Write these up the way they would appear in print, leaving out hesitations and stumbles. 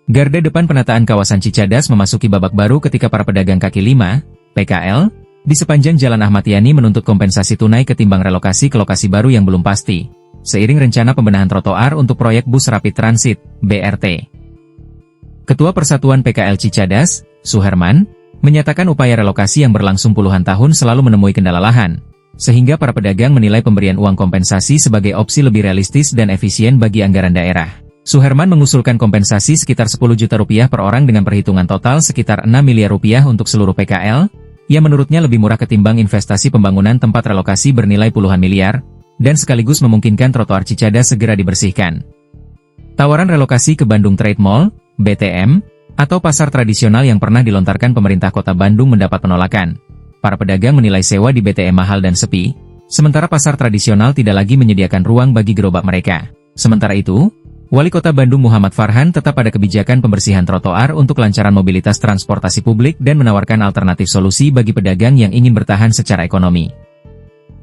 Garda depan penataan kawasan Cicadas memasuki babak baru ketika para pedagang kaki lima, PKL, di sepanjang Jalan Ahmad Yani menuntut kompensasi tunai ketimbang relokasi ke lokasi baru yang belum pasti, seiring rencana pembenahan trotoar untuk proyek bus rapid transit, BRT. Ketua Persatuan PKL Cicadas, Suherman, menyatakan upaya relokasi yang berlangsung puluhan tahun selalu menemui kendala lahan, sehingga para pedagang menilai pemberian uang kompensasi sebagai opsi lebih realistis dan efisien bagi anggaran daerah. Suherman mengusulkan kompensasi sekitar 10 juta rupiah per orang dengan perhitungan total sekitar 6 miliar rupiah untuk seluruh PKL, yang menurutnya lebih murah ketimbang investasi pembangunan tempat relokasi bernilai puluhan miliar, dan sekaligus memungkinkan trotoar Cicadas segera dibersihkan. Tawaran relokasi ke Bandung Trade Mall, BTM, atau pasar tradisional yang pernah dilontarkan pemerintah kota Bandung mendapat penolakan. Para pedagang menilai sewa di BTM mahal dan sepi, sementara pasar tradisional tidak lagi menyediakan ruang bagi gerobak mereka. Sementara itu, Wali Kota Bandung Muhammad Farhan tetap pada kebijakan pembersihan trotoar untuk kelancaran mobilitas transportasi publik dan menawarkan alternatif solusi bagi pedagang yang ingin bertahan secara ekonomi.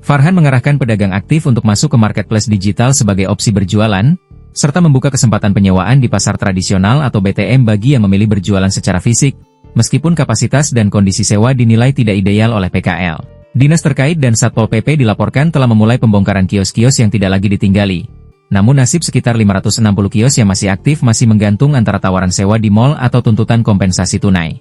Farhan mengarahkan pedagang aktif untuk masuk ke marketplace digital sebagai opsi berjualan, serta membuka kesempatan penyewaan di pasar tradisional atau BTM bagi yang memilih berjualan secara fisik, meskipun kapasitas dan kondisi sewa dinilai tidak ideal oleh PKL. Dinas terkait dan Satpol PP dilaporkan telah memulai pembongkaran kios-kios yang tidak lagi ditinggali. Namun nasib sekitar 560 kios yang masih aktif masih menggantung antara tawaran sewa di mal atau tuntutan kompensasi tunai.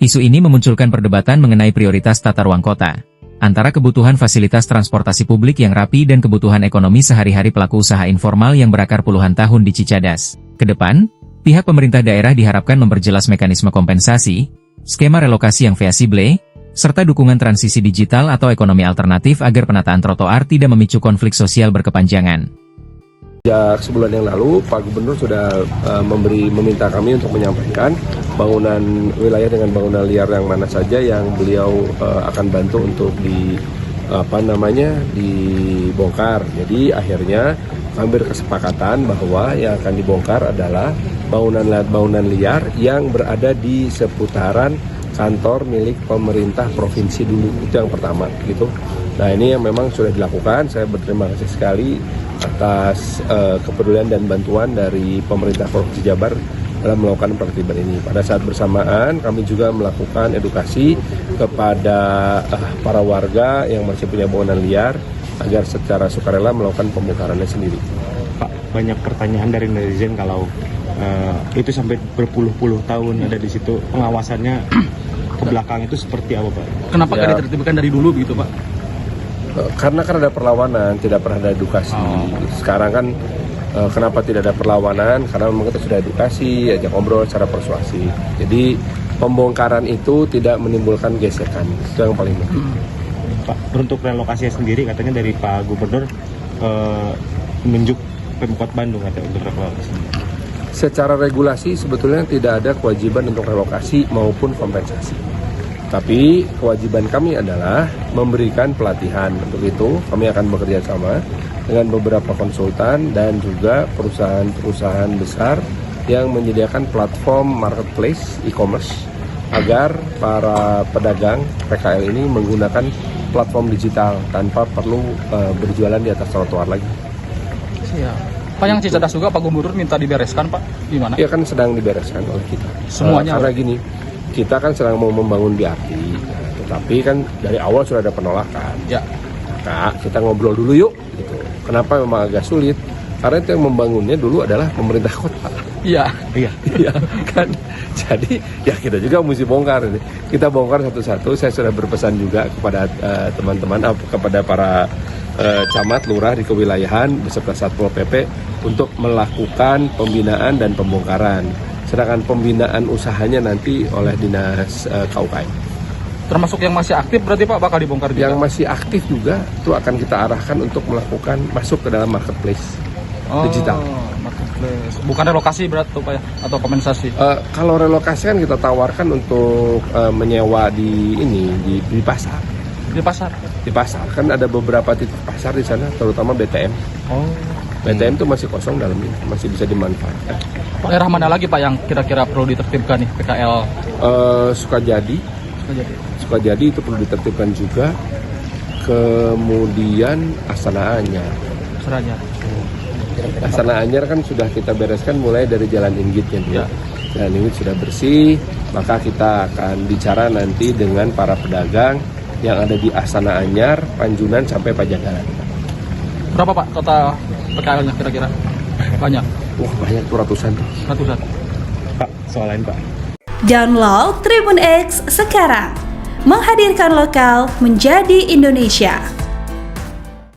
Isu ini memunculkan perdebatan mengenai prioritas tata ruang kota, antara kebutuhan fasilitas transportasi publik yang rapi dan kebutuhan ekonomi sehari-hari pelaku usaha informal yang berakar puluhan tahun di Cicadas. Kedepan, pihak pemerintah daerah diharapkan memperjelas mekanisme kompensasi, skema relokasi yang fleksibel, serta dukungan transisi digital atau ekonomi alternatif agar penataan trotoar tidak memicu konflik sosial berkepanjangan. Sejak sebulan yang lalu, Pak Gubernur sudah meminta kami untuk menyampaikan bangunan wilayah dengan bangunan liar yang mana saja yang beliau akan bantu untuk dibongkar. Jadi akhirnya kami berkesepakatan bahwa yang akan dibongkar adalah bangunan liar yang berada di seputaran kantor milik pemerintah provinsi dulu. Itu yang pertama gitu. Nah, ini yang memang sudah dilakukan. Saya berterima kasih sekali atas kepedulian dan bantuan dari pemerintah Provinsi Jabar dalam melakukan penertiban ini. Pada saat bersamaan kami juga melakukan edukasi kepada para warga yang masih punya bangunan liar agar secara sukarela melakukan pembongkarannya sendiri. Pak, banyak pertanyaan dari netizen kalau itu sampai berpuluh-puluh tahun ada di situ, pengawasannya ke belakang itu seperti apa, Pak? Kenapa nggak ditertibkan dari dulu begitu, Pak? Karena ada perlawanan, tidak pernah ada edukasi. Sekarang kan kenapa tidak ada perlawanan? Karena memang kita sudah edukasi, ajak ngobrol secara persuasif. Jadi pembongkaran itu tidak menimbulkan gesekan, itu yang paling penting. Pak, untuk relokasi sendiri katanya dari Pak Gubernur menunjuk Pemkot Bandung atau untuk relokasi. Secara regulasi sebetulnya tidak ada kewajiban untuk relokasi maupun kompensasi. Tapi kewajiban kami adalah memberikan pelatihan. Untuk itu kami akan bekerja sama dengan beberapa konsultan dan juga perusahaan-perusahaan besar yang menyediakan platform marketplace e-commerce agar para pedagang PKL ini menggunakan platform digital tanpa perlu berjualan di atas trotoar lagi. Pak, yang Cicadas juga Pak Gubernur minta dibereskan, Pak, gimana? Iya, kan sedang dibereskan oleh kita. Semuanya? Karena gini, kita kan sedang mau membangun BRT, tetapi kan dari awal sudah ada penolakan. Ya. Maka kita ngobrol dulu yuk. Gitu. Kenapa memang agak sulit? Karena itu yang membangunnya dulu adalah pemerintah kota. Iya. Iya kan. Jadi ya kita juga mesti bongkar. Kita bongkar satu-satu. Saya sudah berpesan juga kepada teman-teman, kepada para camat, lurah di kewilayahan beserta Satpol PP untuk melakukan pembinaan dan pembongkaran. Sedangkan pembinaan usahanya nanti oleh Dinas KUKM. Termasuk yang masih aktif berarti Pak bakal dibongkar juga? Yang masih aktif juga itu akan kita arahkan untuk melakukan masuk ke dalam marketplace digital. Marketplace. Bukan relokasi berarti Pak ya? Atau kompensasi? Kalau relokasi kan kita tawarkan untuk menyewa di pasar. Di pasar? Di pasar kan ada beberapa titik pasar di sana, terutama BTM. BTM itu masih kosong dalamnya, masih bisa dimanfaatkan. Daerah mana lagi Pak yang kira-kira perlu ditertibkan nih PKL? Sukajadi itu perlu ditertibkan juga. Kemudian Astana Anyar. Astana Anyar kan sudah kita bereskan mulai dari Jalan Inggitnya dulu. Jalan Inggit sudah bersih, maka kita akan bicara nanti dengan para pedagang yang ada di Astana Anyar, Panjunan sampai Pajajaran. Berapa Pak total PKL-nya kira-kira? Banyak. Wah, banyak tuh ratusan. Ratusan. Pak, soal lain Pak. Download Tribun X sekarang. Menghadirkan lokal menjadi Indonesia.